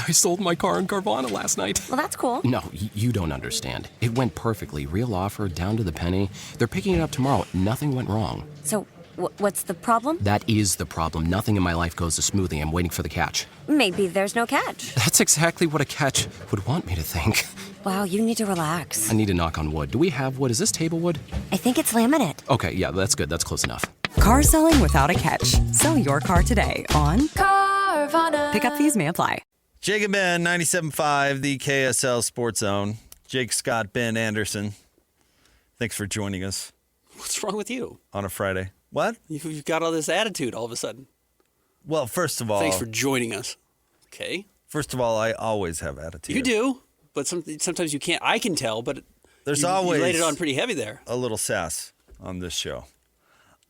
I sold my car in Carvana last night. Well, that's cool. No, you don't understand. It went perfectly. Real offer, down to the penny. They're picking it up tomorrow. Nothing went wrong. So, what's the problem? That is the problem. Nothing in my life goes as smoothly. I'm waiting for the catch. Maybe there's no catch. That's exactly what a catch would want me to think. Wow, you need to relax. I need to knock on wood. Do we have wood? Is this table wood? I think it's laminate. Okay, yeah, that's good. That's close enough. Car selling without a catch. Sell your car today on Carvana. Pickup fees may apply. Jake and Ben, 97.5, the KSL Sports Zone. Jake, Scott, Ben Anderson. Thanks for joining us. What's wrong with you? On a Friday. What? You've got all this attitude all of a sudden. Well, first of all... Thanks for joining us. Okay. First of all, I always have attitude. You do, but sometimes you can't. I can tell, but There's you always laid it on pretty heavy there. A little sass on this show.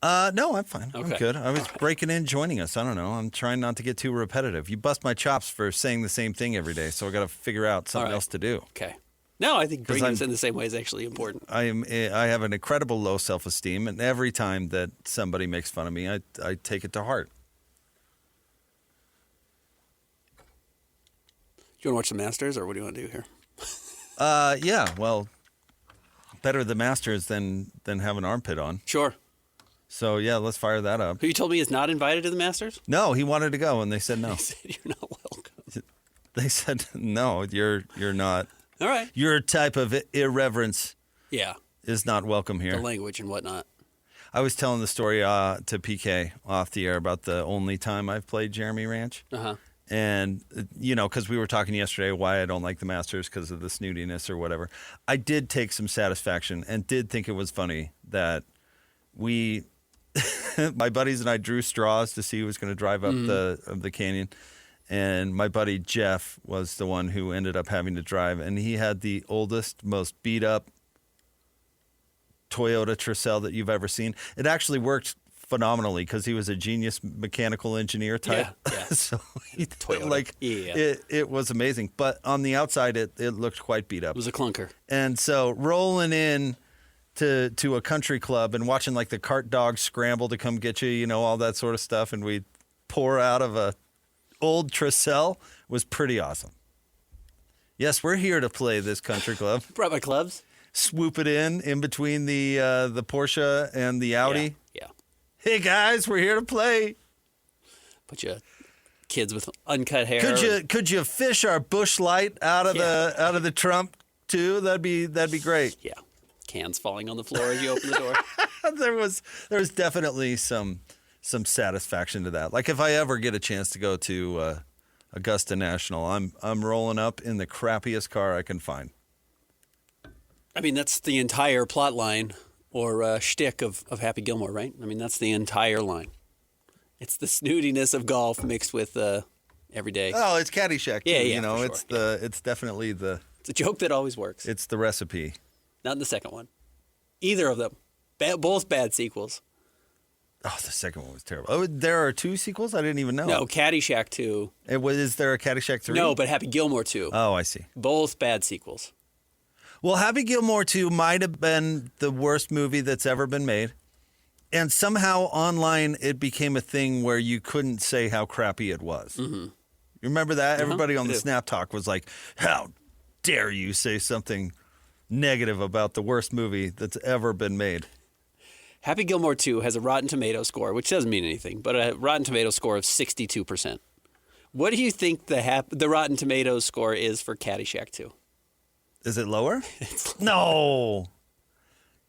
No, I'm fine. Okay. I'm good. I was breaking in, joining us. I don't know. I'm trying not to get too repetitive. You bust my chops for saying the same thing every day, so I got to figure out something else to do. Okay. No, I think bringing us in the same way is actually important. I have an incredible low self-esteem, and every time that somebody makes fun of me, I take it to heart. Do you want to watch the Masters, or what do you want to do here? Yeah. Well, better the Masters than have an armpit on. Sure. So yeah, let's fire that up. Who you told me is not invited to the Masters? No, he wanted to go, and they said no. They said you're not welcome. They said no. You're not. All right. Your type of irreverence. Yeah. Is not welcome here. The language and whatnot. I was telling the story to PK off the air about the only time I've played Jeremy Ranch. Uh-huh. And, because we were talking yesterday why I don't like the Masters because of the snootiness or whatever. I did take some satisfaction and did think it was funny that my buddies and I drew straws to see who was going to drive up the canyon. And my buddy Jeff was the one who ended up having to drive. And he had the oldest, most beat up Toyota Tercel that you've ever seen. It actually worked phenomenally because he was a genius mechanical engineer type. Yeah. So Toyota. It was amazing. But on the outside, it looked quite beat up. It was a clunker. And so rolling in to a country club and watching like the cart dogs scramble to come get you, all that sort of stuff. And we pour out of a old Tercel was pretty awesome. Yes, we're here to play this country club. Brought my clubs. Swoop it in between the Porsche and the Audi. Yeah. Hey guys, we're here to play. Bunch of kids with uncut hair. Could you fish our Busch Light out of the trunk too? That'd be great. Yeah. Cans falling on the floor as you open the door. there was definitely some satisfaction to that. Like if I ever get a chance to go to Augusta National, I'm rolling up in the crappiest car I can find. I mean, that's the entire plot line or shtick of Happy Gilmore, right? I mean, that's the entire line. It's the snootiness of golf mixed with everyday. Oh, it's Caddyshack. Too, yeah. Sure. It's definitely the. It's a joke that always works. It's the recipe. Not in the second one. Either of them. Both bad sequels. Oh, the second one was terrible. Oh, there are two sequels? I didn't even know. No, Caddyshack 2. Is there a Caddyshack 3? No, but Happy Gilmore 2. Oh, I see. Both bad sequels. Well, Happy Gilmore 2 might have been the worst movie that's ever been made. And somehow online it became a thing where you couldn't say how crappy it was. Mm-hmm. You remember that? Everybody on the Snap Talk was like, how dare you say something negative about the worst movie that's ever been made. Happy Gilmore 2 has a Rotten Tomato score, which doesn't mean anything, but a Rotten Tomato score of 62%. What do you think the Rotten Tomatoes score is for Caddyshack 2? Is it lower? No.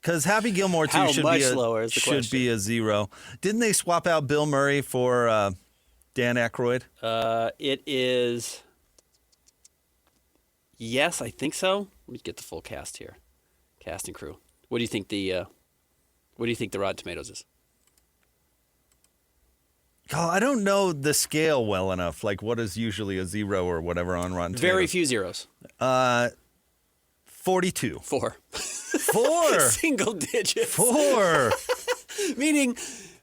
Because Happy Gilmore 2 should be a 0. Didn't they swap out Bill Murray for Dan Aykroyd? It is... Yes, I think so. Let me get the full cast here. Cast and crew. What do you think the Rotten Tomatoes is? Oh, I don't know the scale well enough. Like what is usually a 0 or whatever on Rotten Tomatoes? Very few zeros. 42. 4. 4. Single digits. 4. Meaning,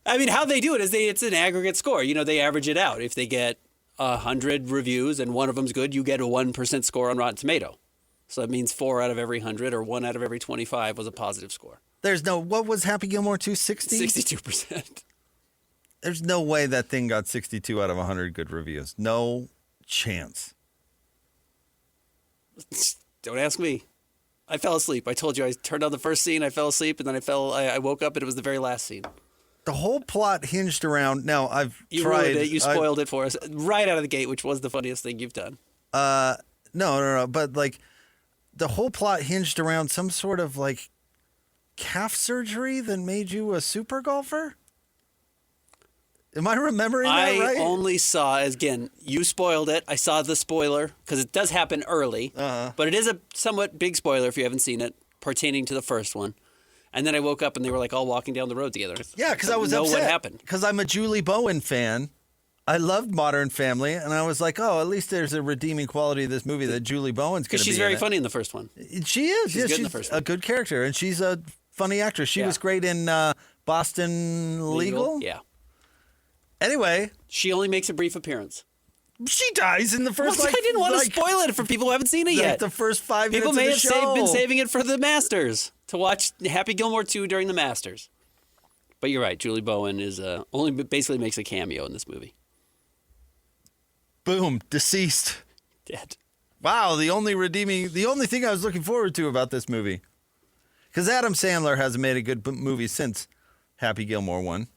how they do it is it's an aggregate score. They average it out. If they get 100 reviews and one of them's good, you get a 1% score on Rotten Tomato. So that means 4 out of every 100 or 1 out of every 25 was a positive score. What was Happy Gilmore 2, 60? 62%. There's no way that thing got 62 out of 100 good reviews. No chance. Don't ask me. I fell asleep. I told you I turned on the first scene, I fell asleep, and then I woke up and it was the very last scene. The whole plot hinged around. Now I've You tried. ruined it. You spoiled it for us right out of the gate, which was the funniest thing you've done. No. But like, the whole plot hinged around some sort of like calf surgery that made you a super golfer. Am I remembering that right? I only saw, again, you spoiled it. I saw the spoiler because it does happen early, but it is a somewhat big spoiler if you haven't seen it, pertaining to the first one. And then I woke up and they were like all walking down the road together. Yeah, because I was know upset. what happened. Because I'm a Julie Bowen fan. I loved Modern Family, and I was like, oh, at least there's a redeeming quality of this movie that Julie Bowen's going to be Because she's in very it. funny in the first one. She is. She's Yeah, good in she's the first a one. good character, and she's a funny actress. She Yeah. was great in Boston Legal. Yeah. Anyway, She only makes a brief appearance. she dies in the first. I didn't want to spoil it for people who haven't seen it yet. The first 5 People may minutes have of the show. been saving it for the Masters to watch Happy Gilmore 2 during the Masters. But you're right. Julie Bowen is only basically makes a cameo in this movie. Boom, deceased. Dead. Wow, the only thing I was looking forward to about this movie. Because Adam Sandler hasn't made a good movie since Happy Gilmore 1.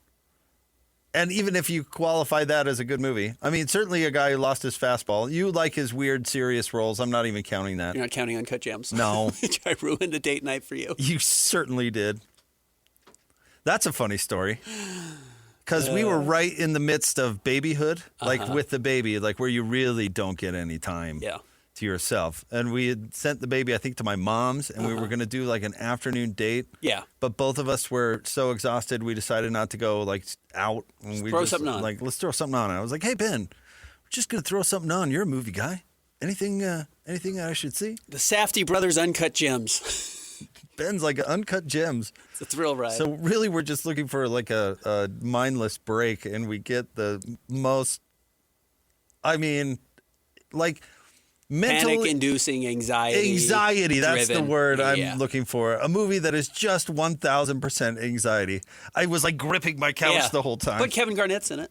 And even if you qualify that as a good movie, I mean, certainly a guy who lost his fastball. You like his weird, serious roles. I'm not even counting that. You're not counting Uncut Gems. No. I ruined a date night for you. You certainly did. That's a funny story. Because we were right in the midst of babyhood, like with the baby, like where you really don't get any time to yourself. And we had sent the baby, I think, to my mom's, and we were going to do like an afternoon date. Yeah. But both of us were so exhausted, we decided not to go like out. And we throw just, something on. Like, let's throw something on. And I was like, hey, Ben, we're just going to throw something on. You're a movie guy. Anything I should see? The Safdie Brothers Uncut Gems. Ben's like Uncut Gems. It's a thrill ride. So really, we're just looking for like a mindless break, and we get the most. I mean, like mental panic-inducing anxiety. Anxiety. That's driven. the word Yeah. I'm looking for. A movie that is just 1,000% anxiety. I was like gripping my couch the whole time. But Kevin Garnett's in it.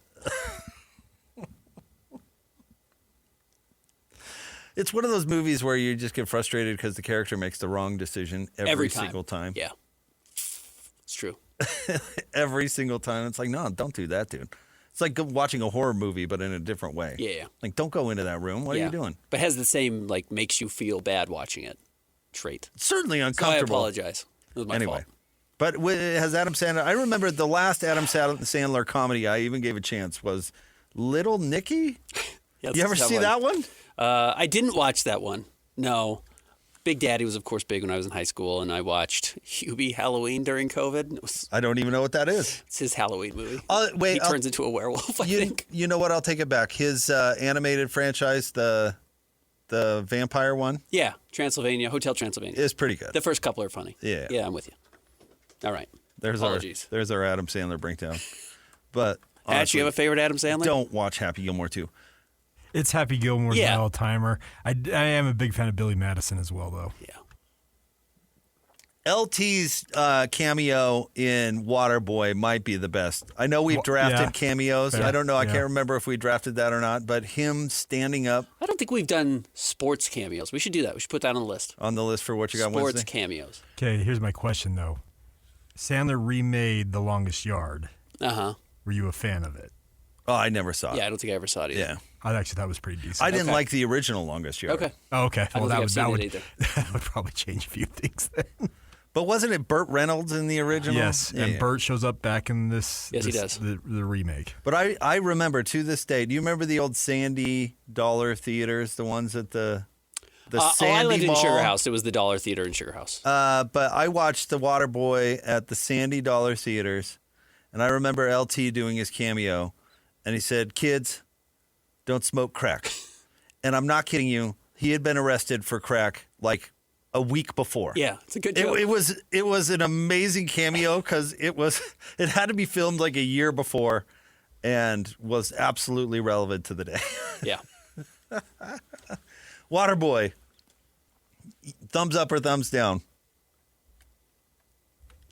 It's one of those movies where you just get frustrated because the character makes the wrong decision every single time. Yeah. It's true. Every single time. It's like, no, don't do that, dude. It's like watching a horror movie, but in a different way. Yeah. Like, don't go into that room. What are you doing? But has the same, like, makes you feel bad watching it trait. Certainly So I uncomfortable. apologize. It was my fault. But has Adam Sandler... I remember the last Adam Sandler comedy I even gave a chance was Little Nicky. Yeah, You ever see that one? I didn't watch that one. No. Big Daddy was, of course, big when I was in high school, and I watched Hubie Halloween during COVID. I don't even know what that is. It's his Halloween movie. Wait, he turns into a werewolf, I think. You know what? I'll take it back. His animated franchise, the vampire one, Yeah, Hotel Transylvania. is pretty good. The first couple are funny. Yeah. Yeah, I'm with you. All right. There's Apologies. our Adam Sandler breakdown. But Ash, honestly, you have a favorite Adam Sandler? don't watch Happy Gilmore 2. It's Happy Gilmore's Yeah. my all-timer. I am a big fan of Billy Madison as well, though. Yeah. LT's cameo in Waterboy might be the best. I know we've drafted yeah. cameos. Fair. I don't know. I Yeah. can't remember if we drafted that or not. But him standing up I don't think we've done sports cameos. We should do that. We should put that on the list. on the list for what you got Sports Wednesday. cameos. Okay, here's my question, though. Sandler remade The Longest Yard. Uh-huh. Were you a fan of it? Oh, I never saw it. Yeah, I don't think I ever saw it either. Yeah. I actually thought it was pretty decent. I didn't Okay. like the original Longest Yard. Okay. Oh, okay. I don't Well, think I've seen it either. that would probably change a few things then. But wasn't it Burt Reynolds in the original? Yes, Yeah, and yeah. Burt shows up back in this. Yes, he this- does. The remake. But I remember to this day. Do you remember the old Sandy Dollar theaters, the ones at the Sandy I lived Mall? in Sugar House. It was the Dollar Theater in Sugar House. But I watched The Waterboy at the Sandy Dollar theaters, and I remember LT doing his cameo, and he said, "Kids, don't smoke crack." And I'm not kidding you. He had been arrested for crack like a week before. Yeah, it's a good joke. It was an amazing cameo because it had to be filmed like a year before, and was absolutely relevant to the day. Yeah. Waterboy, thumbs up or thumbs down?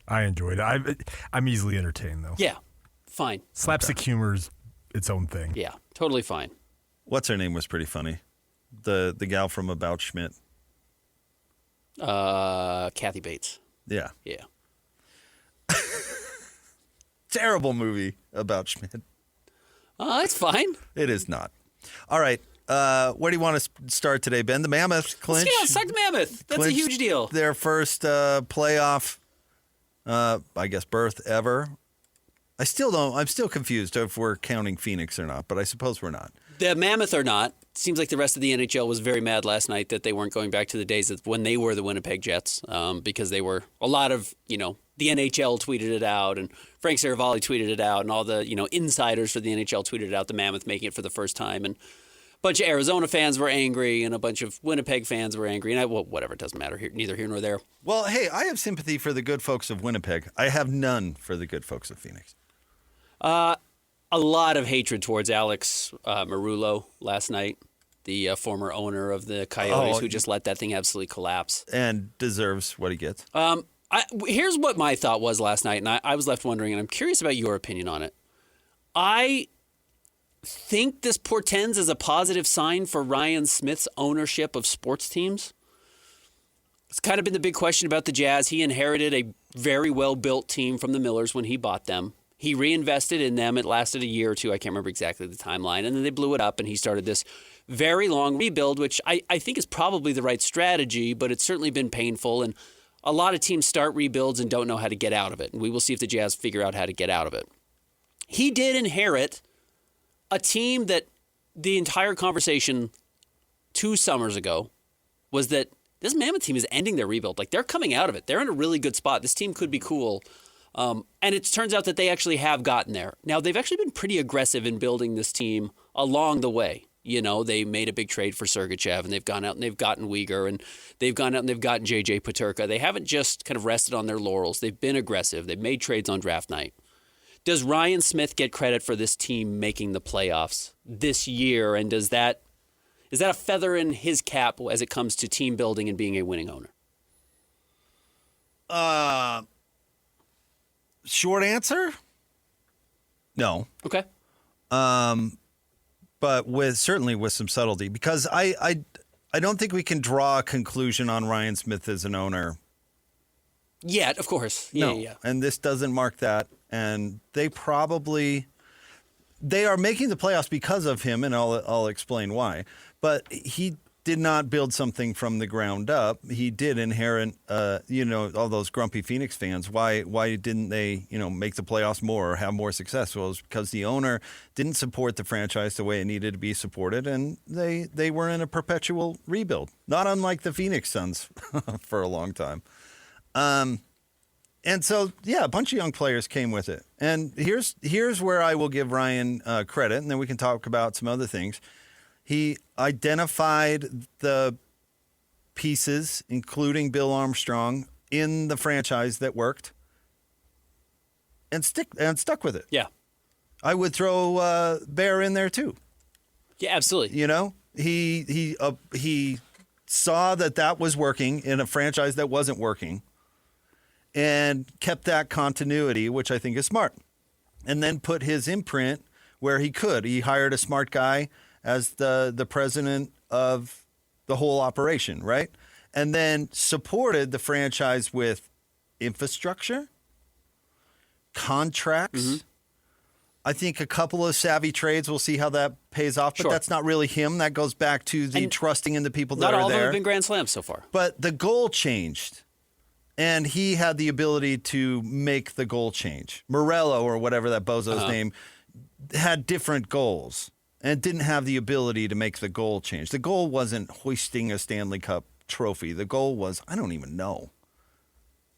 I enjoyed it. I'm easily entertained, though. Yeah. Fine. Slapstick humor's its own thing. Yeah. Totally fine. What's her name was pretty funny. The gal from About Schmidt. Kathy Bates. Yeah. Yeah. Terrible movie about Schmidt. It's fine. It is not. All right. Where do you want to start today, Ben? The Mammoth clinch. Let's talk to Mammoth. That's a clinched huge deal. Their first playoff, I guess, berth ever. I'm still confused if we're counting Phoenix or not, but I suppose we're not. The Mammoth or not, seems like the rest of the NHL was very mad last night that they weren't going back to the days of when they were the Winnipeg Jets, because they were a lot of, the NHL tweeted it out and Frank Saravalli tweeted it out and all the, insiders for the NHL tweeted it out, the Mammoth making it for the first time. And a bunch of Arizona fans were angry and a bunch of Winnipeg fans were angry. And whatever, it doesn't matter here, neither here nor there. Well, hey, I have sympathy for the good folks of Winnipeg. I have none for the good folks of Phoenix. A lot of hatred towards Alex Marullo last night, the former owner of the Coyotes, who just let that thing absolutely collapse. And deserves what he gets. Here's what my thought was last night, and I was left wondering, and I'm curious about your opinion on it. I think this portends as a positive sign for Ryan Smith's ownership of sports teams. It's kind of been the big question about the Jazz. He inherited a very well-built team from the Millers when he bought them. He reinvested in them. It lasted a year or two. I can't remember exactly the timeline. And then they blew it up, and he started this very long rebuild, which I think is probably the right strategy, but it's certainly been painful. And a lot of teams start rebuilds and don't know how to get out of it. And we will see if the Jazz figure out how to get out of it. He did inherit a team that the entire conversation 2 summers ago was that this Mammoth team is ending their rebuild. Like, they're coming out of it. They're in a really good spot. This team could be cool. And it turns out that they actually have gotten there. Now, they've actually been pretty aggressive in building this team along the way. They made a big trade for Sergachev, and they've gone out and they've gotten Uyghur, and they've gone out and they've gotten J.J. Peterka. They haven't just kind of rested on their laurels. They've been aggressive. They've made trades on draft night. Does Ryan Smith get credit for this team making the playoffs this year? And is that a feather in his cap as it comes to team building and being a winning owner? Short answer? No. Okay. But certainly with some subtlety, because I don't think we can draw a conclusion on Ryan Smith as an owner. Yet, of course. Yeah. And this doesn't mark that. And they are making the playoffs because of him, and I'll explain why. But he did not build something from the ground up. He did inherit, all those grumpy Phoenix fans. Why didn't they, make the playoffs more or have more success? Well, it was because the owner didn't support the franchise the way it needed to be supported, and they were in a perpetual rebuild, not unlike the Phoenix Suns for a long time. And so, a bunch of young players came with it. And here's where I will give Ryan credit, and then we can talk about some other things. He identified the pieces, including Bill Armstrong, in the franchise that worked, and stuck with it. Yeah. I would throw Bear in there too. Yeah, absolutely. He saw that was working in a franchise that wasn't working, and kept that continuity, which I think is smart. And then put his imprint where he could. He hired a smart guy as the president of the whole operation, right? And then supported the franchise with infrastructure, contracts. Mm-hmm. I think a couple of savvy trades. We'll see how that pays off, but that's not really him. That goes back to the trusting in the people that are there. Not all of them have been grand slams so far. But the goal changed, and he had the ability to make the goal change. Morello, or whatever that bozo's name, had different goals and didn't have the ability to make the goal change. The goal wasn't hoisting a Stanley Cup trophy. The goal was, I don't even know,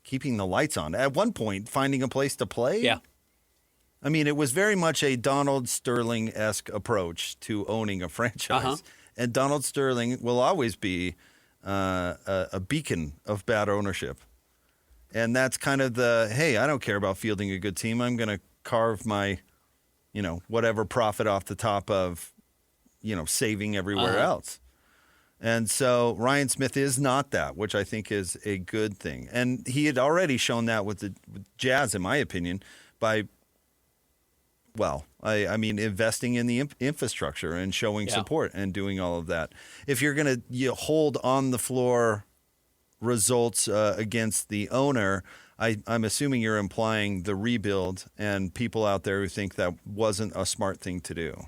keeping the lights on. At one point, finding a place to play. Yeah. I mean, it was very much a Donald Sterling-esque approach to owning a franchise. And Donald Sterling will always be a beacon of bad ownership. And that's kind of hey, I don't care about fielding a good team. I'm going to carve my, whatever profit off the top of, saving everywhere else. And so Ryan Smith is not that, which I think is a good thing. And he had already shown that with the Jazz, in my opinion, by, investing in the infrastructure and showing support and doing all of that. If you're going to hold on the floor results against the owner, I'm assuming you're implying the rebuild and people out there who think that wasn't a smart thing to do.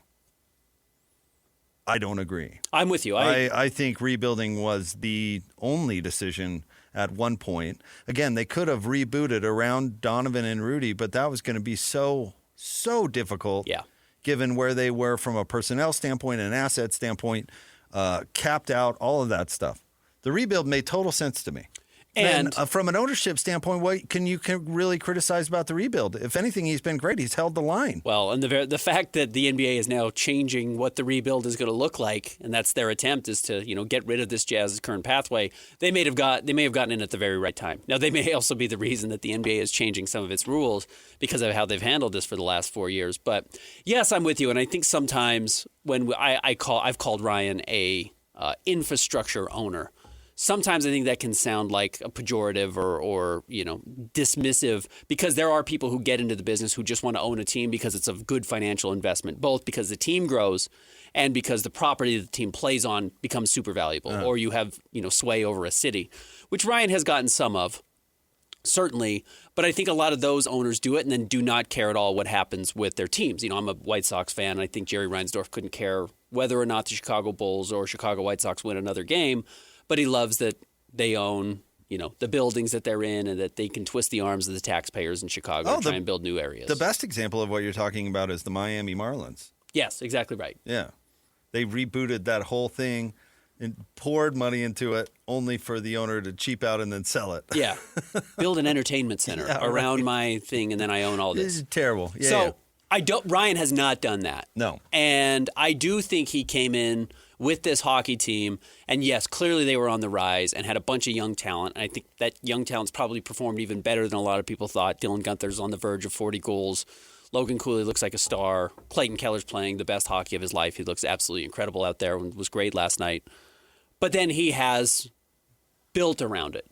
I don't agree. I'm with you. I think rebuilding was the only decision at one point. Again, they could have rebooted around Donovan and Rudy, but that was going to be so difficult. Yeah. Given where they were from a personnel standpoint and asset standpoint, capped out, all of that stuff. The rebuild made total sense to me. And from an ownership standpoint, what can you really criticize about the rebuild? If anything, he's been great. He's held the line. Well, and the fact that the NBA is now changing what the rebuild is going to look like, and that's their attempt, is to get rid of this Jazz's current pathway. They may have gotten in at the very right time. Now, they may also be the reason that the NBA is changing some of its rules because of how they've handled this for the last 4 years. But yes, I'm with you, and I think sometimes when I've called Ryan a infrastructure owner. Sometimes I think that can sound like a pejorative or dismissive, because there are people who get into the business who just want to own a team because it's a good financial investment, both because the team grows and because the property that the team plays on becomes super valuable, or you have sway over a city, which Ryan has gotten some of, certainly. But I think a lot of those owners do it and then do not care at all what happens with their teams. I'm a White Sox fan, and I think Jerry Reinsdorf couldn't care whether or not the Chicago Bulls or Chicago White Sox win another game. But he loves that they own, the buildings that they're in, and that they can twist the arms of the taxpayers in Chicago and try and build new areas. The best example of what you're talking about is the Miami Marlins. Yes, exactly right. Yeah. They rebooted that whole thing and poured money into it only for the owner to cheap out and then sell it. Yeah. Build an entertainment center around my thing, and then I own all this. This is terrible. Yeah, so Ryan has not done that. No. And I do think he came in with this hockey team, and yes, clearly they were on the rise and had a bunch of young talent. And I think that young talent's probably performed even better than a lot of people thought. Dylan Guenther's on the verge of 40 goals. Logan Cooley looks like a star. Clayton Keller's playing the best hockey of his life. He looks absolutely incredible out there and was great last night. But then he has built around it,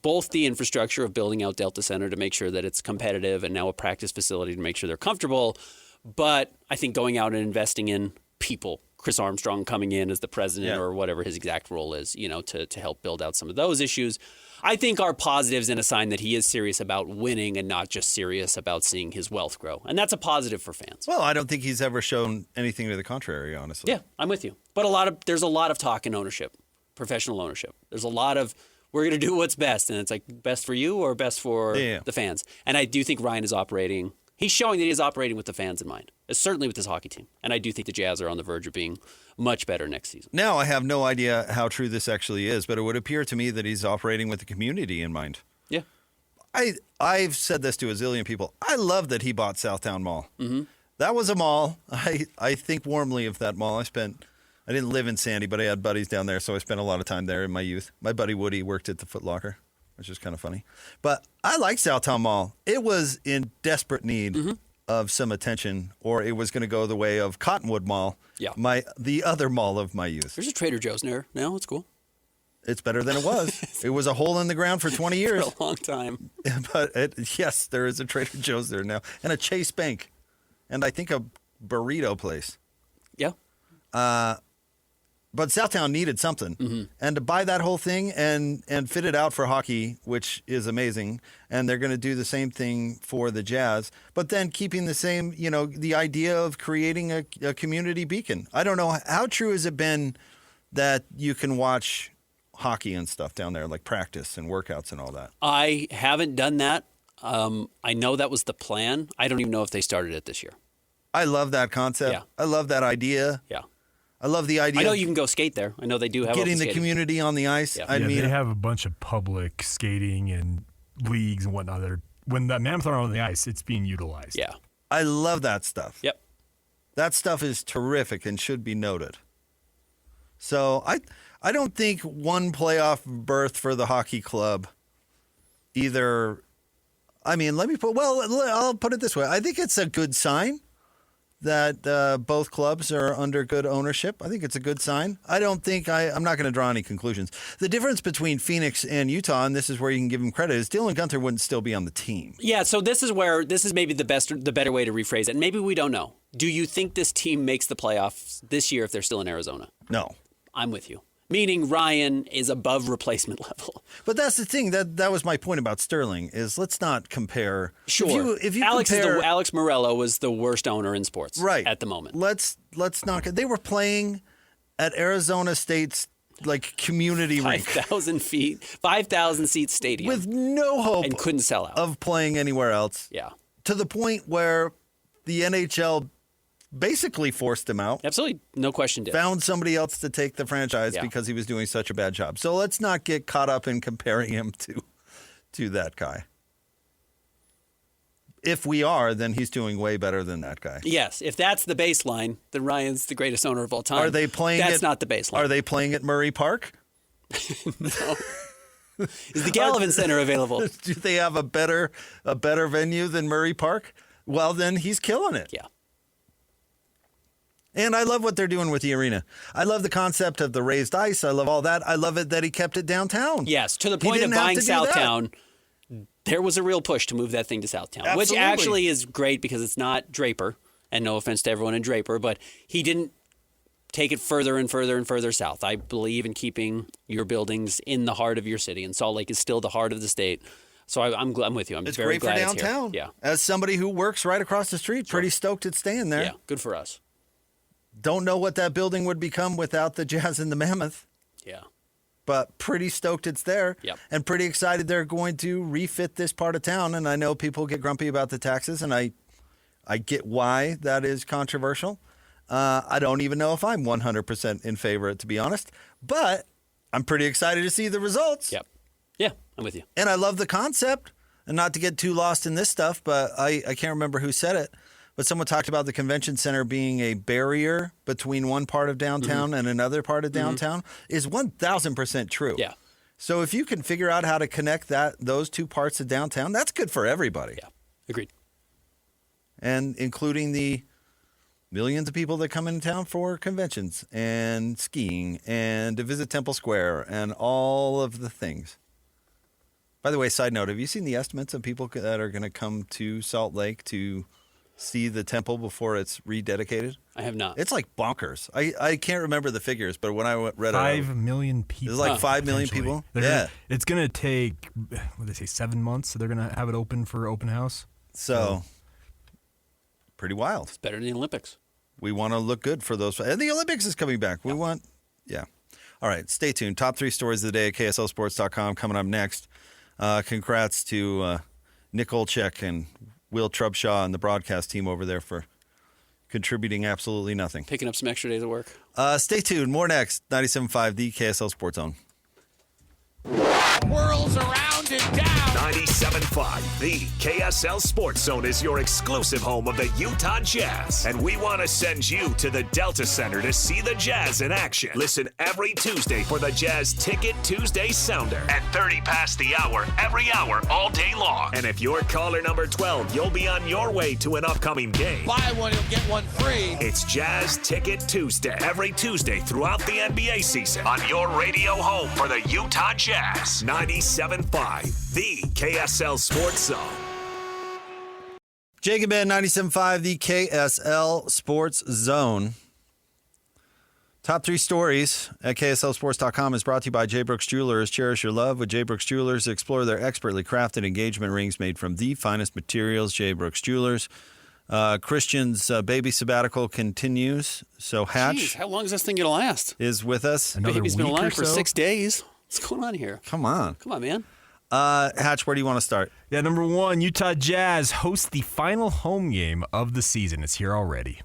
both the infrastructure of building out Delta Center to make sure that it's competitive, and now a practice facility to make sure they're comfortable. But I think going out and investing in people, Chris Armstrong coming in as the president or whatever his exact role is, to help build out some of those issues, I think are positives and a sign that he is serious about winning and not just serious about seeing his wealth grow. And that's a positive for fans. Well, I don't think he's ever shown anything to the contrary, honestly. Yeah, I'm with you. But there's a lot of talk in ownership, professional ownership. There's a lot of, we're going to do what's best. And it's like, best for you or best for the fans? And I do think Ryan is operating. He's showing that he is operating with the fans in mind, certainly with his hockey team. And I do think the Jazz are on the verge of being much better next season. Now, I have no idea how true this actually is, but it would appear to me that he's operating with the community in mind. Yeah. I've said this to a zillion people. I love that he bought Southtown Mall. Mm-hmm. That was a mall. I think warmly of that mall. I didn't live in Sandy, but I had buddies down there, so I spent a lot of time there in my youth. My buddy Woody worked at the Foot Locker, which is kind of funny. But I like Southtown Mall. It was in desperate need of some attention, or it was going to go the way of Cottonwood Mall, the other mall of my youth. There's a Trader Joe's there now. It's cool. It's better than it was. It was a hole in the ground for 20 years. For a long time. But yes, there is a Trader Joe's there now, and a Chase Bank, and I think a burrito place. Yeah. But Southtown needed something, and to buy that whole thing and fit it out for hockey, which is amazing, and they're going to do the same thing for the Jazz, but then keeping the same, the idea of creating a community beacon. I don't know, how true has it been that you can watch hockey and stuff down there, like practice and workouts and all that? I haven't done that. I know that was the plan. I don't even know if they started it this year. I love that concept. Yeah. I love that idea. Yeah. I love the idea. I know you can go skate there. I know they do have getting the community on the ice. Yeah. I mean, they have a bunch of public skating and leagues and whatnot. When the Mammoth are on the ice, it's being utilized. Yeah. I love that stuff. Yep. That stuff is terrific and should be noted. So I don't think one playoff berth for the hockey club either. I mean, I'll put it this way. I think it's a good sign that both clubs are under good ownership. I think it's a good sign. I'm not going to draw any conclusions. The difference between Phoenix and Utah, and this is where you can give them credit, is Dylan Guenther wouldn't still be on the team. Yeah, so this is maybe the better way to rephrase it. Maybe we don't know. Do you think this team makes the playoffs this year if they're still in Arizona? No. I'm with you. meaning Ryan is above replacement level. But that's the thing. That was my point about Sterling is let's not compare. Sure. If you Alex compare, Alex Morello was the worst owner in sports right at the moment. Let's not. They were playing at Arizona State's community rink, 5,000 feet, 5,000 seat stadium with no hope and couldn't sell out of playing anywhere else. Yeah. To the point where the NHL basically forced him out. Absolutely. No question did. Found somebody else to take the franchise because he was doing such a bad job. So let's not get caught up in comparing him to that guy. If we are, then he's doing way better than that guy. Yes. If that's the baseline, then Ryan's the greatest owner of all time. Are they playing That's not the baseline. Are they playing at Murray Park? No. Is the Gallivan Center available? Do they have a better venue than Murray Park? Well, then he's killing it. Yeah. And I love what they're doing with the arena. I love the concept of the raised ice. I love all that. I love it that he kept it downtown. Yes, to the He point of didn't have buying to do that. Southtown, there was a real push to move that thing to Southtown, which Absolutely. actually is great because it's not Draper, and no offense to everyone in Draper, but he didn't take it further and further and further south. I believe in keeping your buildings in the heart of your city, and Salt Lake is still the heart of the state. So I'm with you. I'm It's very great for glad downtown. It's here. Yeah, As somebody who works right across the street, pretty stoked it's staying there. yeah, good for us. Don't know what that building would become without the Jazz and the Mammoth, Yeah, but pretty stoked it's there. Yep. And pretty excited they're going to refit this part of town. And I know people get grumpy about the taxes, and I get why that is controversial. I don't even know if I'm 100% in favor, to be honest, but I'm pretty excited to see the results. yep, yeah, I'm with you. And I love the concept. And not to get too lost in this stuff, but I can't remember who said it, but someone talked about the convention center being a barrier between one part of downtown and another part of downtown is 1,000% true. Yeah, So if you can figure out how to connect those two parts of downtown, that's good for everybody. yeah, agreed. And including the millions of people that come into town for conventions and skiing and to visit Temple Square and all of the things. By the way, side note, have you seen the estimates of people that are going to come to Salt Lake to see the temple before it's rededicated? I have not. It's like bonkers. I can't remember the figures, but when I read it, 5 million people. it's like 5 million potentially. people. Yeah. It's going to take, what did they say, 7 months? So they're going to have it open for open house. So, pretty wild. It's better than the Olympics. We want to look good for those. And the Olympics is coming back. We want, yeah. All right, stay tuned. Top 3 stories of the day at KSLSports.com coming up next. Congrats to Nick Olchek and Will Trubshaw and the broadcast team over there for contributing absolutely nothing. Picking up some extra days of work. Stay tuned. More next. 97.5, the KSL Sports Zone. Whirls around and down. 97.5, the KSL Sports Zone is your exclusive home of the Utah Jazz. And we want to send you to the Delta Center to see the Jazz in action. Listen every Tuesday for the Jazz Ticket Tuesday Sounder at 30 past the hour, every hour, all day long. And if you're caller number 12, you'll be on your way to an upcoming game. Buy one, you'll get one free. It's Jazz Ticket Tuesday, every Tuesday throughout the NBA season on your radio home for the Utah Jazz. 97.5, the KSL Sports Zone. Jacob Ben, 97.5, the KSL Sports Zone. Top 3 stories at KSLSports.com is brought to you by J. Brooks Jewelers. Cherish your love with J. Brooks Jewelers. Explore their expertly crafted engagement rings made from the finest materials. J. Brooks Jewelers. Christian's baby sabbatical continues. So Hatch Jeez, how long is this thing going to last? is with us. Another Baby's been week or alive for so? 6 days. What's going on here? Come on. Come on, man. Hatch, where do you want to start? Yeah, number 1, Utah Jazz host the final home game of the season. It's here already.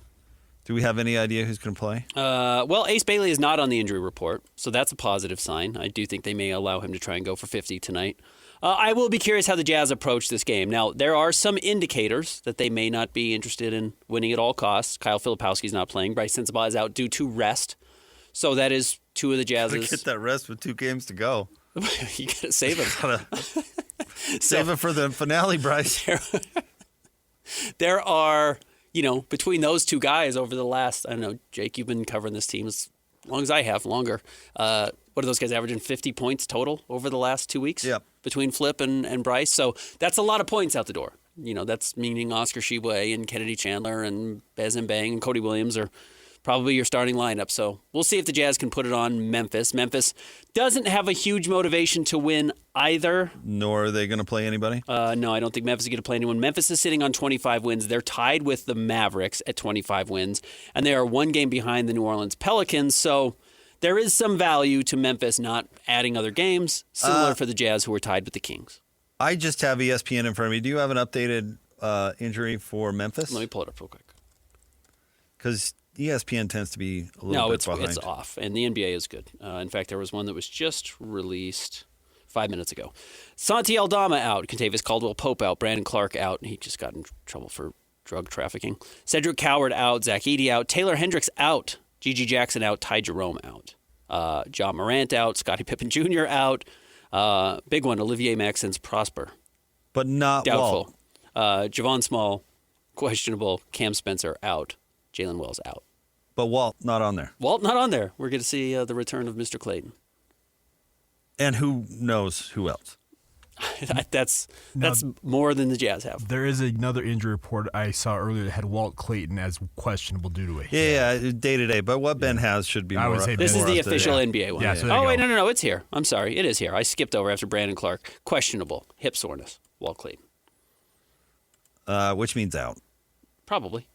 Do we have any idea who's going to play? Well, Ace Bailey is not on the injury report, so that's a positive sign. I do think they may allow him to try and go for 50 tonight. I will be curious how the Jazz approach this game. Now, there are some indicators that they may not be interested in winning at all costs. Kyle Filipowski's not playing. Bryce Sensabaugh is out due to rest. So that is 2 of the Jazz's. Get that rest with 2 games to go. You got to save him. Save it for the finale, Bryce. There are, between those 2 guys over the last, I don't know, Jake, you've been covering this team as long as I have, longer. What are those guys averaging? 50 points total over the last 2 weeks? Yep. Between Flip and Bryce. So that's a lot of points out the door. That's meaning Oscar Shibwe and Kennedy Chandler and Bez and Bang and Cody Williams are probably your starting lineup. So we'll see if the Jazz can put it on Memphis. Memphis doesn't have a huge motivation to win either. Nor are they going to play anybody? No, I don't think Memphis is going to play anyone. Memphis is sitting on 25 wins. They're tied with the Mavericks at 25 wins, and they are one game behind the New Orleans Pelicans. So there is some value to Memphis not adding other games, similar for the Jazz, who are tied with the Kings. I just have ESPN in front of me. Do you have an updated injury for Memphis? Let me pull it up real quick. Because ESPN tends to be a little bit behind. No, it's off, and the NBA is good. In fact, there was one that was just released 5 minutes ago. Santi Aldama out, Contavious Caldwell-Pope out, Brandon Clark out. He just got in trouble for drug trafficking. Cedric Coward out, Zach Edey out, Taylor Hendricks out, Gigi Jackson out, Ty Jerome out, John Morant out, Scottie Pippen Jr. out. Big one, Olivier Maxence Prosper. But not doubtful. Walt. Javon Small, questionable. Cam Spencer out. Jalen Wells out. But Walt not on there. Walt not on there. We're going to see the return of Mr. Clayton. And who knows who else? That's more than the Jazz have. There is another injury report I saw earlier that had Walt Clayton as questionable due to a hit. Yeah, day to day. But what Ben has should be I more. would say This more is the up to- official yeah. NBA one. Yeah, so there oh, you wait, go. no, it's here. I'm sorry. It is here. I skipped over after Brandon Clark. Questionable. Hip soreness. Walt Clayton. Which means out. Probably.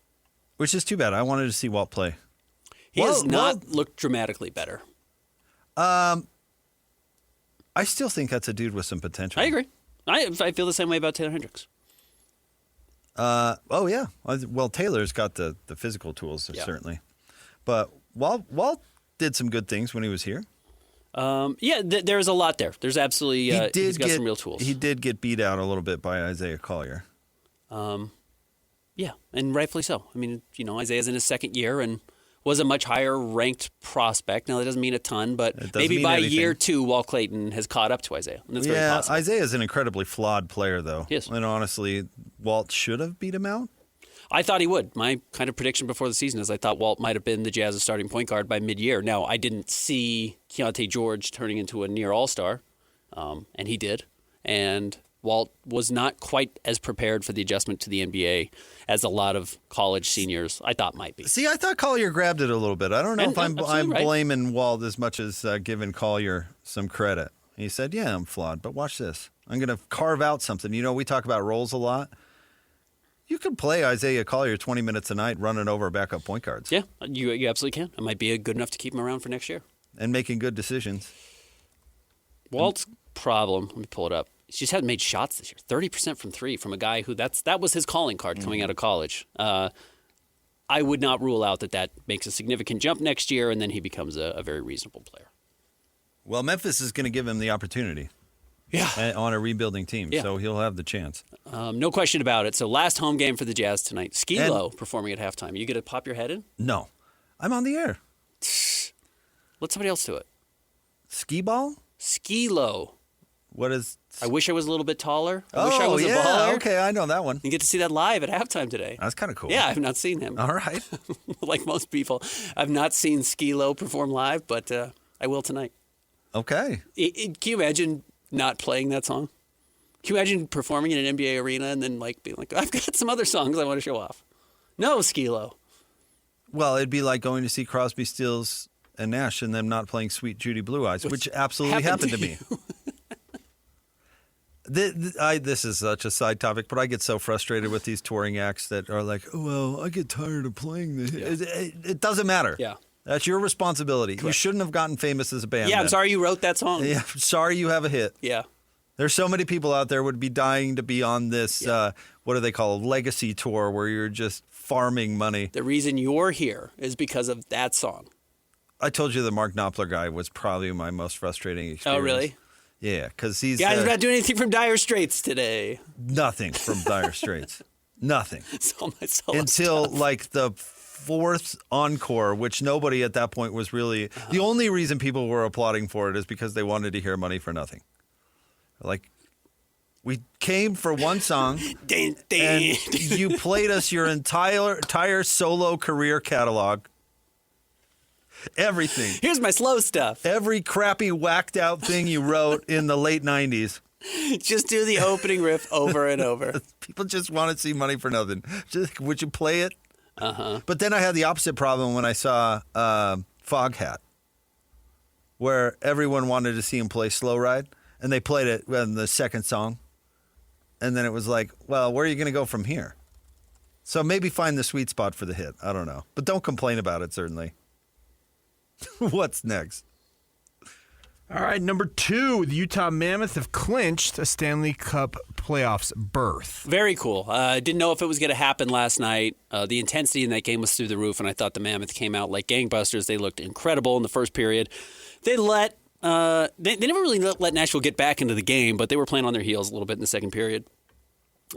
Which is too bad. I wanted to see Walt play. He has not looked dramatically better. I still think that's a dude with some potential. I agree. I feel the same way about Taylor Hendricks. Oh, yeah. Well, Taylor's got the physical tools, Yeah. certainly. But Walt did some good things when he was here. There's a lot there. There's absolutely he's got some real tools. He did get beat out a little bit by Isaiah Collier. Yeah, and rightfully so. I mean, Isaiah's in his second year and was a much higher ranked prospect. Now, that doesn't mean a ton, but maybe by year 2, Walt Clayton has caught up to Isaiah. And that's very possible. Isaiah's an incredibly flawed player, though. Yes. And honestly, Walt should have beat him out. I thought he would. My kind of prediction before the season is I thought Walt might have been the Jazz's starting point guard by mid-year. Now, I didn't see Keontae George turning into a near all-star, and he did. And Walt was not quite as prepared for the adjustment to the NBA as a lot of college seniors I thought might be. See, I thought Collier grabbed it a little bit. I don't know if I'm right. blaming Walt as much as giving Collier some credit. He said, yeah, I'm flawed, but watch this. I'm going to carve out something. We talk about roles a lot. You could play Isaiah Collier 20 minutes a night running over backup point guards. Yeah, you absolutely can. It might be good enough to keep him around for next year. And making good decisions. Walt's problem, let me pull it up. He just hasn't made shots this year. 30% from 3 from a guy who that was his calling card coming out of college. I would not rule out that makes a significant jump next year, and then he becomes a very reasonable player. Well, Memphis is going to give him the opportunity. Yeah. On a rebuilding team, Yeah. so he'll have the chance. No question about it. So last home game for the Jazz tonight. Skee-Lo performing at halftime. You going to pop your head in? No. I'm on the air. Let somebody else do it. Skee ball? Skee-Lo. What is... I wish I was a little bit taller. I wish I was a baller. Okay, I know that one. You get to see that live at halftime today. That's kind of cool. Yeah, I've not seen him. All right. Like most people, I've not seen Skee-Lo perform live, but I will tonight. Okay. Can you imagine not playing that song? Can you imagine performing in an NBA arena and then being like, I've got some other songs I want to show off? No, Skee-Lo. Well, it'd be like going to see Crosby, Stills, and Nash and them not playing Sweet Judy Blue Eyes, which absolutely happened to me. This is such a side topic, but I get so frustrated with these touring acts that are like, oh, well, I get tired of playing this. Yeah. It doesn't matter. Yeah. That's your responsibility. Correct. You shouldn't have gotten famous as a band. Yeah, then. I'm sorry you wrote that song. Yeah, sorry you have a hit. Yeah. There's so many people out there would be dying to be on this, what do they call a legacy tour where you're just farming money. The reason you're here is because of that song. I told you the Mark Knopfler guy was probably my most frustrating experience. Oh, really? Yeah, because he's... Guys, we're not doing anything from Dire Straits today. Nothing from Dire Straits. Nothing. It's all my solo Until stuff. like the fourth encore, which nobody at that point was really... The only reason people were applauding for it is because they wanted to hear Money for Nothing. Like, we came for one song, and you played us your entire solo career catalog. Everything. Here's my slow stuff. Every crappy, whacked out thing you wrote in the late 90s. Just do the opening riff over and over. People just want to see Money for Nothing. Would you play it? But then I had the opposite problem when I saw Foghat, where everyone wanted to see him play Slow Ride, and they played it in the second song. And then it was like, well, where are you going to go from here? So maybe find the sweet spot for the hit. I don't know. But don't complain about it, certainly. What's next? All right, number 2, the Utah Mammoth have clinched a Stanley Cup playoffs berth. Very cool. Didn't know if it was going to happen last night. The intensity in that game was through the roof, and I thought the Mammoth came out like gangbusters. They looked incredible in the first period. They never really let Nashville get back into the game, but they were playing on their heels a little bit in the second period.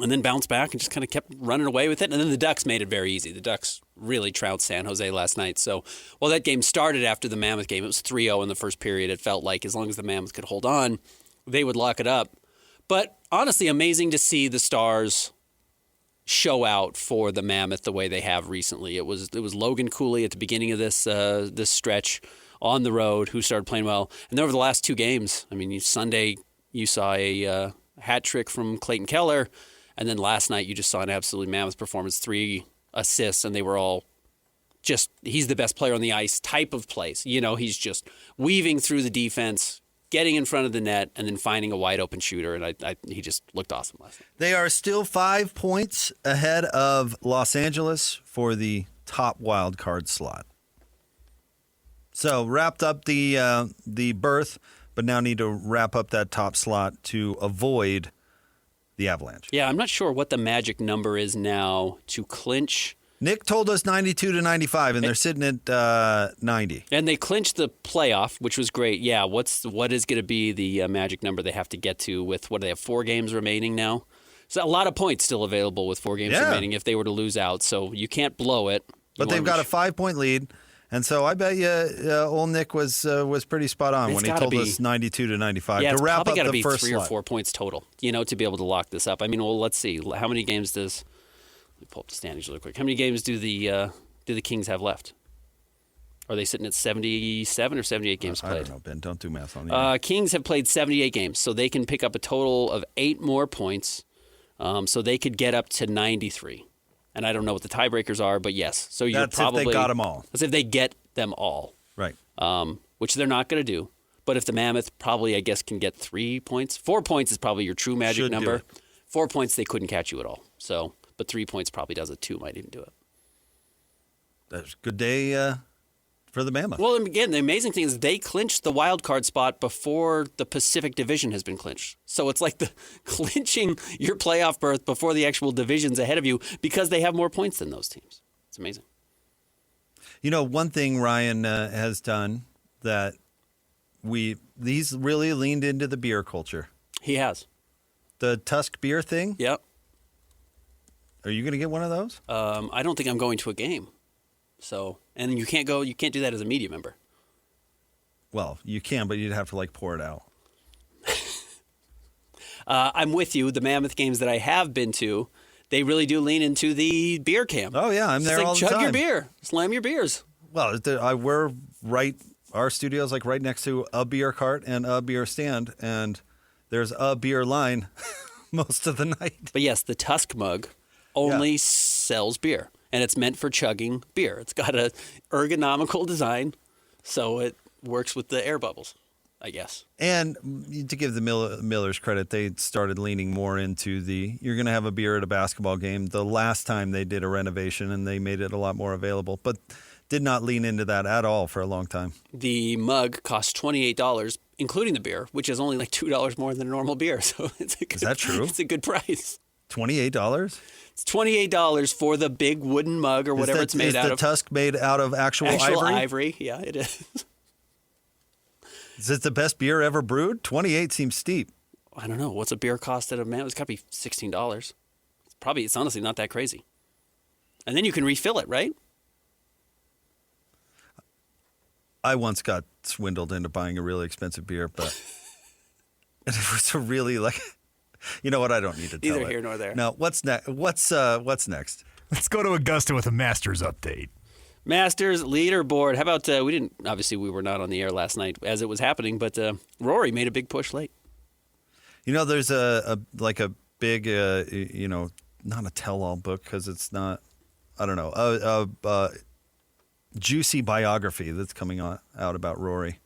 And then bounced back and just kind of kept running away with it. And then the Ducks made it very easy. The Ducks really trounced San Jose last night. So while that game started after the Mammoth game, it was 3-0 in the first period. It felt like as long as the Mammoth could hold on, they would lock it up. But honestly, amazing to see the Stars show out for the Mammoth the way they have recently. It was Logan Cooley at the beginning of this stretch on the road who started playing well. And then over the last 2 games, I mean, Sunday you saw a hat trick from Clayton Keller. And then last night, you just saw an absolutely Mammoth performance, 3 assists, and they were all just, he's the best player on the ice type of plays. You know, he's just weaving through the defense, getting in front of the net, and then finding a wide open shooter. And he just looked awesome last night. They are still 5 points ahead of Los Angeles for the top wild card slot. So wrapped up the berth, but now need to wrap up that top slot to avoid the Avalanche. Yeah, I'm not sure what the magic number is now to clinch. Nick told us 92 to 95, and they're sitting at 90. And they clinched the playoff, which was great. Yeah, what is going to be the magic number they have to get to with, what do they have, 4 games remaining now? So a lot of points still available with 4 games remaining if they were to lose out. So you can't blow it. But they've got a 5-point lead. And so I bet you old Nick was pretty spot on when he told us 92 to 95 to wrap up the first slot. Yeah, it's probably got to be 3 or 4 points total, to be able to lock this up. I mean, well, let's see. How many games does – let me pull up the standings really quick. How many games do the Kings have left? Are they sitting at 77 or 78 games played? I don't know, Ben. Don't do math on the Kings have played 78 games, so they can pick up a total of 8 more points, so they could get up to 93. And I don't know what the tiebreakers are, but yes. So you're probably if they got them all. That's if they get them all. Right. Which they're not going to do. But if the Mammoth probably, I guess, can get 3 points. 4 points is probably your true magic number. 4 points, they couldn't catch you at all. So, but 3 points probably does it. 2 might even do it. That's a good day for the Mammoth. Well, again, the amazing thing is they clinched the wild card spot before the Pacific Division has been clinched. So it's like the clinching your playoff berth before the actual division's ahead of you because they have more points than those teams. It's amazing. You know, one thing Ryan has done that he's really leaned into the beer culture. He has. The Tusk beer thing? Yep. Are you going to get one of those? I don't think I'm going to a game. So, and you can't do that as a media member. Well, you can, but you'd have to pour it out. I'm with you. The Mammoth games that I have been to, they really do lean into the beer camp. Oh, yeah. I'm there all the time. Chug your beer. Slam your beers. Well, we're our studio's right next to a beer cart and a beer stand, and there's a beer line most of the night. But yes, the Tusk mug only sells beer. And it's meant for chugging beer. It's got a ergonomical design, so it works with the air bubbles, I guess. And to give the Millers credit, they started leaning more into you're going to have a beer at a basketball game. The last time they did a renovation, and they made it a lot more available, but did not lean into that at all for a long time. The mug costs $28, including the beer, which is only $2 more than a normal beer. So is that true? It's a good price. $28? It's $28 for the big wooden mug or whatever it's made out of. Is the Tusk made out of actual ivory? Yeah, it is. Is it the best beer ever brewed? $28 seems steep. I don't know. What's a beer cost at a man? It's got to be $16. It's honestly not that crazy. And then you can refill it, right? I once got swindled into buying a really expensive beer, but it was a really you know what? I don't need to tell Neither here nor there. No, what's next? What's next? Let's go to Augusta with a Masters update. Masters leaderboard. How about we were not on the air last night as it was happening, but Rory made a big push late. You know, there's a big, not a tell-all book because it's not I don't know, a juicy biography that's coming out about Rory.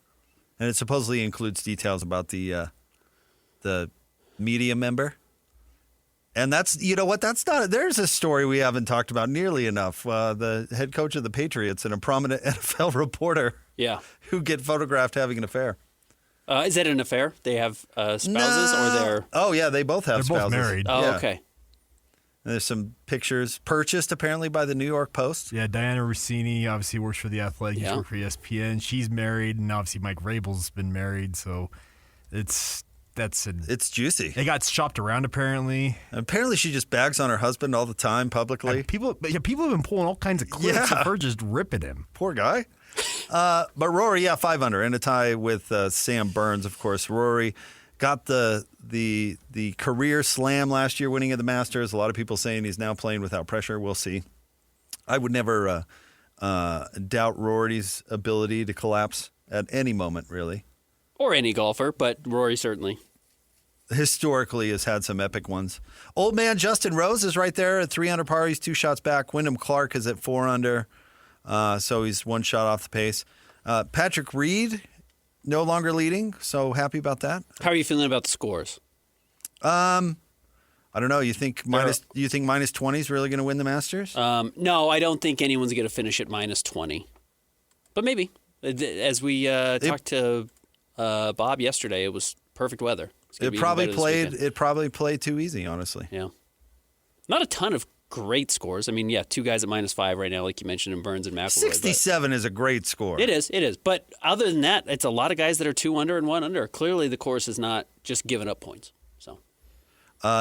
And it supposedly includes details about the media member. And that's, you know what, there's a story we haven't talked about nearly enough. The head coach of the Patriots and a prominent NFL reporter who get photographed having an affair. Is that an affair? They have spouses or they're... Oh, yeah, they both have spouses. They're both married. Oh, Yeah. okay. And there's some pictures purchased apparently by the New York Post. Yeah, Diana Rossini obviously works for The Athletic. She works for ESPN. She's married, and obviously Mike Vrabel's been married, so it's juicy. It got shopped around apparently. Apparently she just bags on her husband all the time publicly. And people have been pulling all kinds of clips of her just ripping him. Poor guy. But Rory, 5 under, and a tie with Sam Burns, of course. Rory got the career slam last year, winning at the Masters. A lot of people saying he's now playing without pressure. We'll see. I would never doubt Rory's ability to collapse at any moment, really. Or any golfer, but Rory certainly. Historically has had some epic ones. Old man Justin Rose is right there at 3 under par. He's 2 shots back. Wyndham Clark is at 4 under, so he's 1 shot off the pace. Patrick Reed no longer leading, so happy about that. How are you feeling about the scores? I don't know. You think minus 20 is really going to win the Masters? No, I don't think anyone's going to finish at minus 20. But maybe. As we talked to Bob yesterday, it was perfect weather. It probably played too easy, honestly. Yeah. Not a ton of great scores. I mean, 2 guys at minus 5 right now, like you mentioned, in Burns and McIlroy. 67 is a great score. It is. But other than that, it's a lot of guys that are 2 under and 1 under. Clearly, the course is not just giving up points. So.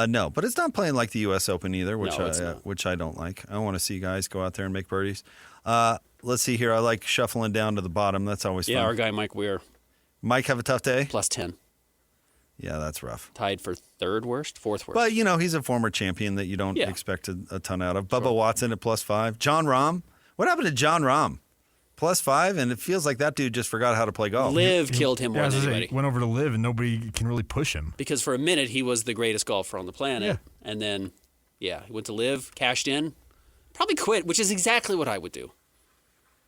No, but it's not playing like the U.S. Open either, which I don't like. I want to see guys go out there and make birdies. Let's see here. I like shuffling down to the bottom. That's always fun. Yeah, our guy Mike Weir. Mike have a tough day? Plus 10. Yeah, that's rough. Tied for 4th worst. But, he's a former champion that you don't expect a ton out of. Bubba Watson at plus 5. John Rahm. What happened to John Rahm? Plus 5, and it feels like that dude just forgot how to play golf. Liv killed him more than anybody. He went over to Liv, and nobody can really push him. Because for a minute, he was the greatest golfer on the planet. Yeah. And then, he went to Liv, cashed in, probably quit, which is exactly what I would do.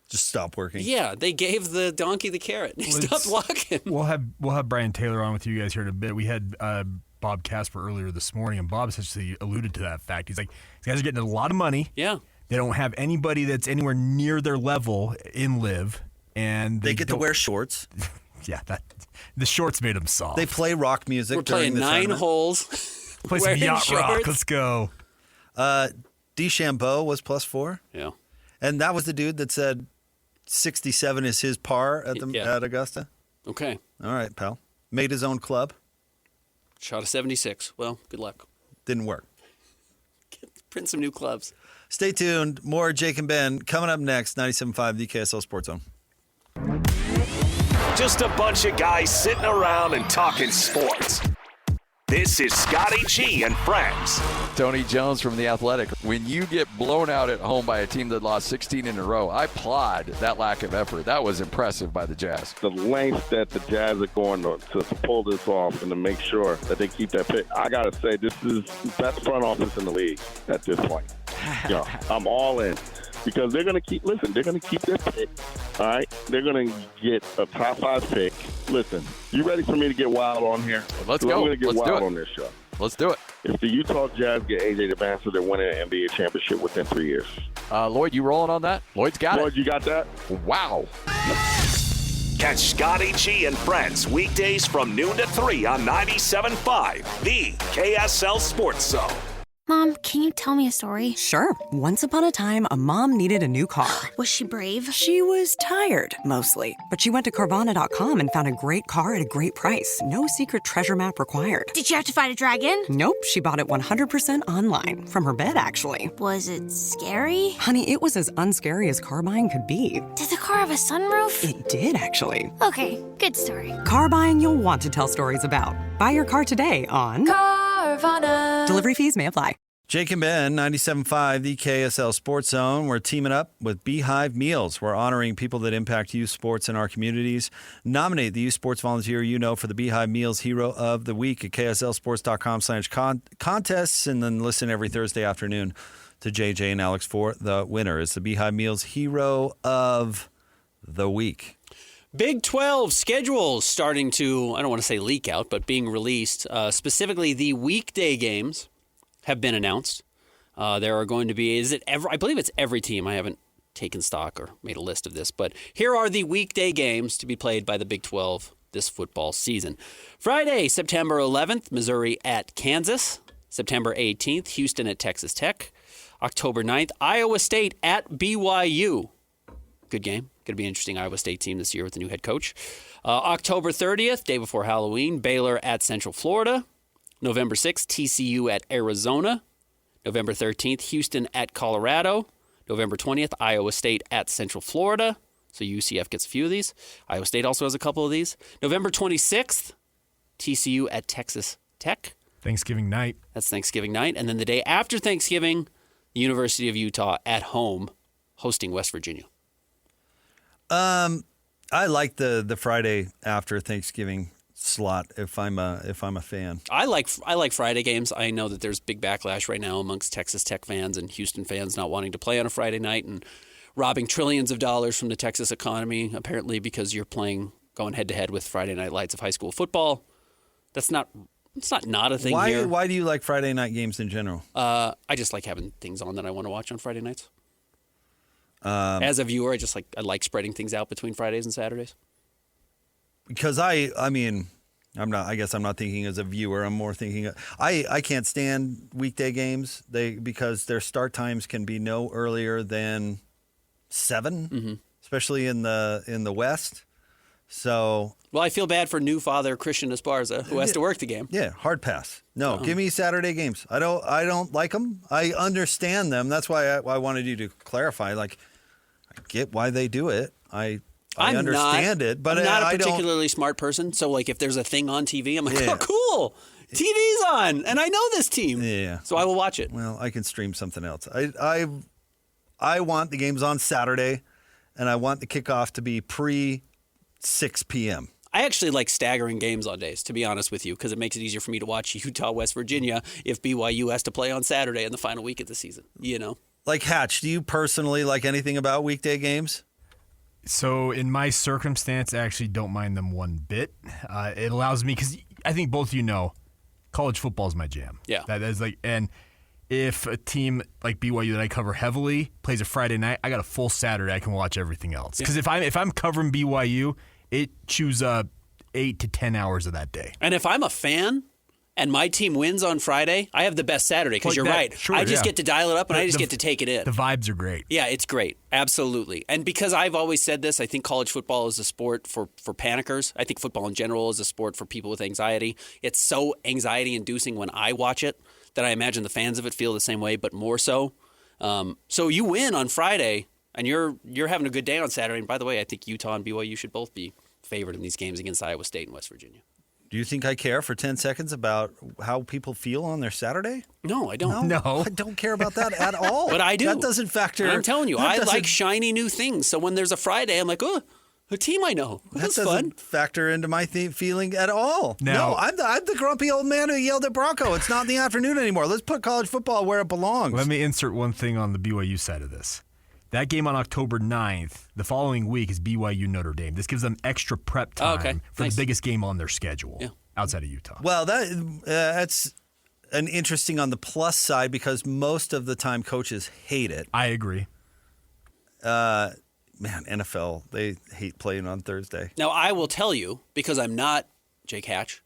Just stop working. Yeah, they gave the donkey the carrot. He stopped walking. We'll have Brian Taylor on with you guys here in a bit. We had Bob Casper earlier this morning, and Bob essentially alluded to that fact. He's like, these guys are getting a lot of money. Yeah. They don't have anybody that's anywhere near their level in Liv, and they get to wear shorts. Yeah, the shorts made them soft. They play rock music. We're playing 9 holes. Play some yacht rock. Let's go. DeChambeau was plus 4. Yeah. And that was the dude that said 67 is his par at Augusta. Okay. All right, pal. Made his own club. Shot a 76. Well, good luck. Didn't work. Print some new clubs. Stay tuned. More Jake and Ben coming up next. 97.5, the KSL Sports Zone. Just a bunch of guys sitting around and talking sports. This is Scotty G and friends. Tony Jones from The Athletic. When you get blown out at home by a team that lost 16 in a row, I applaud that lack of effort. That was impressive by the Jazz. The lengths that the Jazz are going to pull this off and to make sure that they keep that pick. I got to say, this is the best front office in the league at this point. I'm all in. Because they're going to keep their pick, all right? They're going to get a top 5 pick. Listen, you ready for me to get wild on here? Let's go. I'm going to get wild on this show. Let's do it. If the Utah Jazz get A.J. DeBancer, they're winning an NBA championship within 3 years. Lloyd, you rolling on that? Lloyd's got it. Lloyd, you got that? Wow. Catch Scotty G and friends weekdays from noon to 3 on 97.5, the KSL Sports Zone. Mom, can you tell me a story? Sure. Once upon a time, a mom needed a new car. Was she brave? She was tired, mostly. But she went to Carvana.com and found a great car at a great price. No secret treasure map required. Did you have to fight a dragon? Nope. She bought it 100% online. From her bed, actually. Was it scary? Honey, it was as unscary as car buying could be. Did the car have a sunroof? It did, actually. Okay, good story. Car buying you'll want to tell stories about. Buy your car today on Carvana. Delivery fees may apply. Jake and Ben, 97.5, the KSL Sports Zone. We're teaming up with Beehive Meals. We're honoring people that impact youth sports in our communities. Nominate the youth sports volunteer you know for the Beehive Meals Hero of the Week at KSLSports.com/contests, and then listen every Thursday afternoon to to JJ and Alex for the winner. It's the Beehive Meals Hero of the Week. Big 12 schedules starting to, I don't want to say leak out, but being released. Specifically, the weekday games have been announced. There are going to be, I believe it's every team. I haven't taken stock or made a list of this, but here are the weekday games to be played by the Big 12 this football season. Friday, September 11th, Missouri at Kansas. September 18th, Houston at Texas Tech. October 9th, Iowa State at BYU. Good game. Going to be an interesting Iowa State team this year with the new head coach. October 30th, day before Halloween, Baylor at Central Florida. November 6th, TCU at Arizona. November 13th, Houston at Colorado. November 20th, Iowa State at Central Florida. So UCF gets a few of these. Iowa State also has a couple of these. November 26th, TCU at Texas Tech. Thanksgiving night. That's Thanksgiving night. And then the day after Thanksgiving, the University of Utah at home hosting West Virginia. I like the Friday after Thanksgiving slot if I'm a fan. I like Friday games. I know that there's big backlash right now amongst Texas Tech fans and Houston fans not wanting to play on a Friday night and robbing trillions of dollars from the Texas economy, apparently because you're going head to head with Friday Night Lights of high school football. It's not a thing here. Why do you like Friday night games in general? I just like having things on that I want to watch on Friday nights. As a viewer, I like spreading things out between Fridays and Saturdays. Because I guess I'm not thinking as a viewer. I'm more thinking I can't stand weekday games because their start times can be no earlier than 7, especially in the West. So well, I feel bad for new father Christian Esparza who has to work the game. Yeah, hard pass. No, give me Saturday games. I don't like them. I understand them. That's why I wanted you to clarify. Like, I get why they do it. I understand it, but I'm not a particularly smart person. So, like, if there's a thing on TV, I'm like, Yeah. oh, cool, TV's on, and I know this team. Yeah. So I will watch it. Well, I can stream something else. I want the games on Saturday, and I want the kickoff to be pre-6 p.m. I actually like staggering games on days, to be honest with you, because it makes it easier for me to watch Utah, West Virginia if BYU has to play on Saturday in the final week of the season, you know? Like, Hatch, do you personally like anything about weekday games? So in my circumstance, I actually don't mind them one bit. It allows me, because I think both of you know, college football is my jam. Yeah. That is and if a team like BYU that I cover heavily plays a Friday night, I got a full Saturday. I can watch everything else. Because if I'm covering BYU, it chews up 8 to 10 hours of that day. And if I'm a fan and my team wins on Friday, I have the best Saturday because you're right. Sure, I just get to dial it up and I just get to take it in. The vibes are great. Yeah, it's great. Absolutely. And because I've always said this, I think college football is a sport for panickers. I think football in general is a sport for people with anxiety. It's so anxiety-inducing when I watch it that I imagine the fans of it feel the same way, but more so. So you win on Friday, and you're having a good day on Saturday. And by the way, I think Utah and BYU should both be favored in these games against Iowa State and West Virginia. Do you think I care for 10 seconds about how people feel on their Saturday? No, I don't. No. I don't care about that at all. But I do. That doesn't factor. I'm telling you, I like shiny new things. So when there's a Friday, I'm like, oh, a team I know. That's that fun. doesn't factor into my feeling at all. Now- No, I'm the grumpy old man who yelled at Bronco. It's not in the afternoon anymore. Let's put college football where it belongs. Let me insert one thing on the BYU side of this. That game on October 9th, the following week is BYU Notre Dame. This gives them extra prep time for Nice. the biggest game on their schedule outside of Utah. Well, that's an interesting on the plus side because most of the time coaches hate it. I agree. Man, NFL, they hate playing on Thursday. Now, I will tell you, because I'm not Jake Hatch,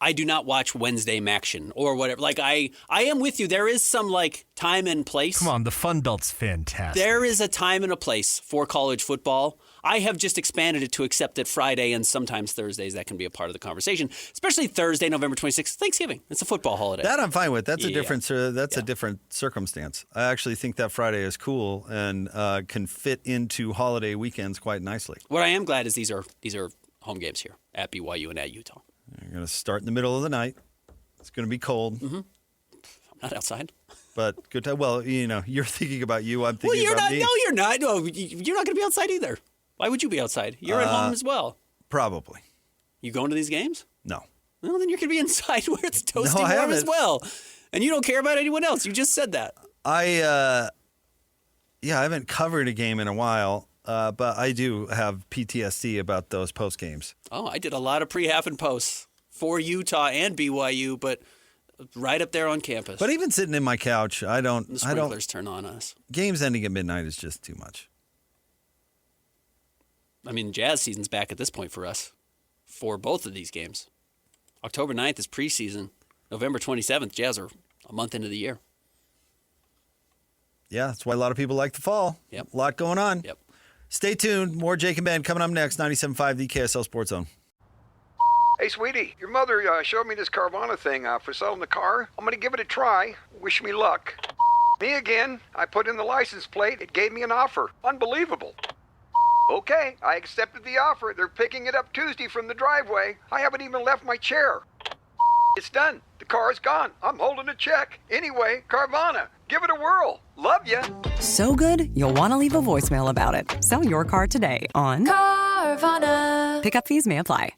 I do not watch Wednesday Maction or whatever. Like, I am with you. There is some, like, time and place. Come on, the Fun Belt's fantastic. There is a time and a place for college football. I have just expanded it to accept that Friday and sometimes Thursdays, that can be a part of the conversation, especially Thursday, November 26th, Thanksgiving. It's a football holiday. That I'm fine with. That's a Yeah. different. That's a different circumstance. I actually think that Friday is cool and can fit into holiday weekends quite nicely. What I am glad is these are home games here at BYU and at Utah. You're going to start in the middle of the night. It's going to be cold. Mm-hmm. I'm not outside. But good time. Well, you know, you're thinking about you. I'm thinking you're about not. me. No, you're not. No, you're not going to be outside either. Why would you be outside? You're at home as well. Probably. You going to these games? No. Well, then you're going to be inside where it's toasty I warm as haven't. well. And you don't care about anyone else. You just said that. I haven't covered a game in a while, but I do have PTSD about those post games. Oh, I did a lot of pre-half and posts for Utah and BYU, but right up there on campus. But even sitting in my couch, The sprinklers turn on us. Games ending at midnight is just too much. I mean, Jazz season's back at this point for us for both of these games. October 9th is preseason. November 27th, Jazz are a month into the year. Yeah, that's why a lot of people like the fall. Yep. A lot going on. Yep. Stay tuned. More Jake and Ben coming up next. 97.5, the KSL Sports Zone. Hey, sweetie, your mother showed me this Carvana thing for selling the car. I'm going to give it a try. Wish me luck. Me again. I put in the license plate. It gave me an offer. Unbelievable. Okay, I accepted the offer. They're picking it up Tuesday from the driveway. I haven't even left my chair. It's done. The car is gone. I'm holding a check. Anyway, Carvana, give it a whirl. Love ya. So good, you'll want to leave a voicemail about it. Sell your car today on Carvana. Pickup fees may apply.